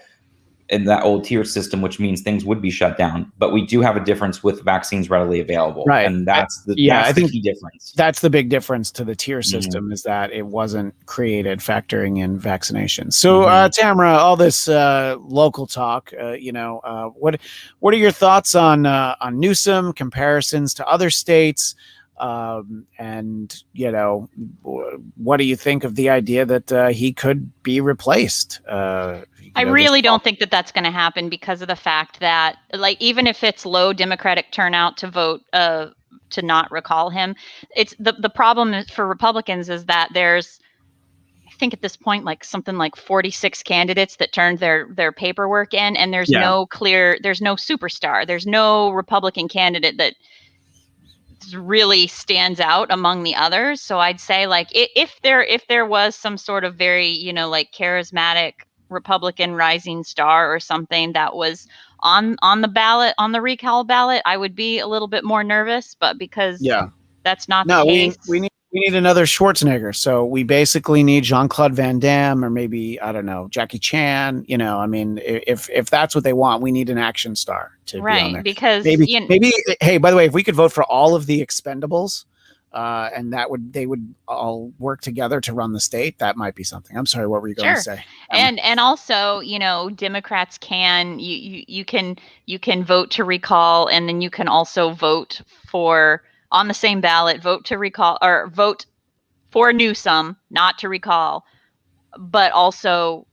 in that old tier system, which means things would be shut down. But we do have a difference with vaccines readily available. Right. And that's the key difference. That's the big difference to the tier system, is that it wasn't created factoring in vaccination. So, Tamra, all this local talk, what are your thoughts on Newsom, comparisons to other states? And, you know, what do you think of the idea that he could be replaced? I really don't think that that's going to happen, because of the fact that, like, even if it's low Democratic turnout to vote to not recall him, it's the problem for Republicans is that there's, I think at this point, like something like 46 candidates that turned their paperwork in, and there's no superstar. There's no Republican candidate that really stands out among the others. So I'd say, like, if there was some sort of very, you know, like charismatic Republican rising star or something that was on the ballot, on the recall ballot, I would be a little bit more nervous. But because that's not the case. We need another Schwarzenegger. So we basically need Jean-Claude Van Damme, or maybe, I don't know, Jackie Chan. You know, I mean, if that's what they want, we need an action star to be on there. Because maybe, hey, by the way, if we could vote for all of the Expendables, and they would all work together to run the state, that might be something. I'm sorry, what were you going to say? And also, you know, Democrats can you can vote to recall, and then you can also vote for, on the same ballot, vote to recall, or vote for Newsom, not to recall, but also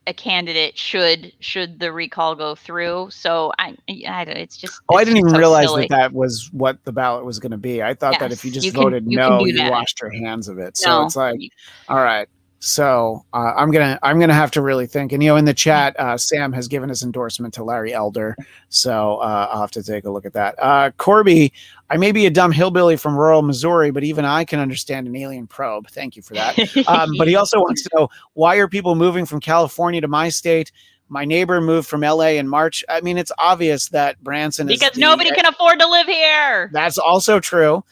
a candidate should the recall go through. So it's just. I didn't even realize that was what the ballot was going to be. I thought that if you just voted no, you washed your hands of it. So it's like, all right. So I'm gonna have to really think. And in the chat, Sam has given his endorsement to Larry Elder, so I'll have to take a look at that. Corby, I may be a dumb hillbilly from rural Missouri, but even I can understand an alien probe. Thank you for that. But he also wants to know, why are people moving from California to my state? My neighbor moved from LA in March. I mean, it's obvious that Branson is because nobody can afford to live here. That's also true.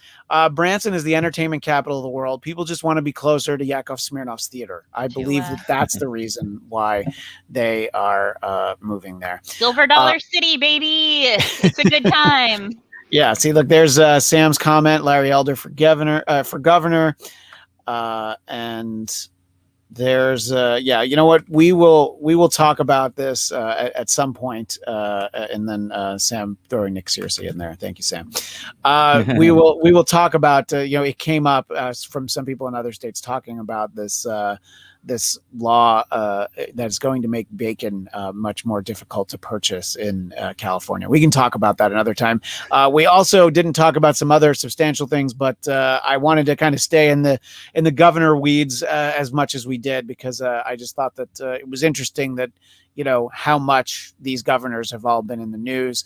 Branson is the entertainment capital of the world. People just want to be closer to Yakov Smirnoff's theater. I believe that that's the reason why they are moving there. Silver Dollar City, baby. It's a good time. Yeah. See, look, there's Sam's comment. Larry Elder for governor. And there's you know what, we will talk about this at some point, and then Sam throwing Nick Searcy in there. Thank you, Sam. we will talk about it came up from some people in other states talking about this this law that's going to make bacon much more difficult to purchase in California. We can talk about that another time. We also didn't talk about some other substantial things, but I wanted to kind of stay in the governor weeds as much as we did, because I just thought that it was interesting that how much these governors have all been in the news.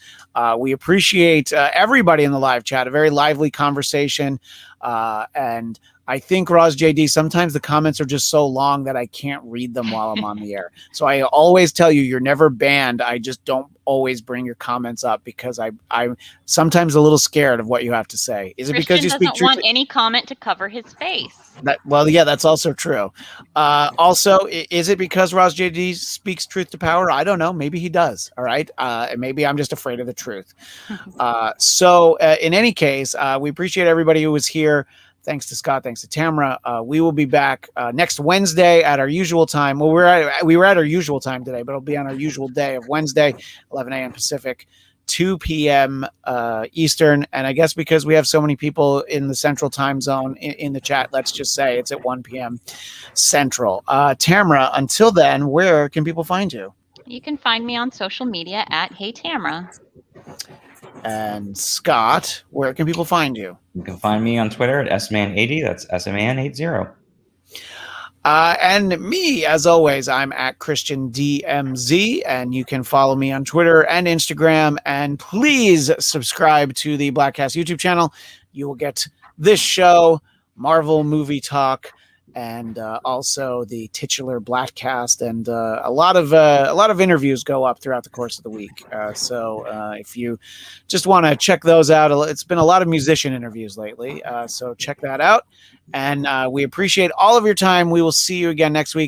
We appreciate everybody in the live chat, a very lively conversation. And I think, Roz JD, sometimes the comments are just so long that I can't read them while I'm on the air. So I always tell you, you're never banned. I just don't always bring your comments up because I'm sometimes a little scared of what you have to say. Is it Christian because you speak doesn't want any comment to cover his face? Yeah, that's also true. Also, is it because Roz JD speaks truth to power? I don't know. Maybe he does. All right. Maybe I'm just afraid of the truth. So in any case, we appreciate everybody who was here. Thanks to Scott. Thanks to Tamra. We will be back next Wednesday at our usual time. Well, we were at our usual time today, but it'll be on our usual day of Wednesday, 11 a.m. Pacific, 2 p.m. Eastern. And I guess because we have so many people in the central time zone in the chat, let's just say it's at 1 p.m. Central. Tamra, until then, where can people find you? You can find me on social media at Hey Tamra. And Scott, where can people find you? You can find me on Twitter at sman80. That's sman80. And me, as always, I'm at Christian DMZ, and you can follow me on Twitter and Instagram. And please subscribe to the Blackcast YouTube channel. You will get this show, Marvel Movie Talk, and also the titular Blackcast, and a lot of interviews go up throughout the course of the week. So if you just want to check those out, it's been a lot of musician interviews lately. So check that out, and we appreciate all of your time. We will see you again next week.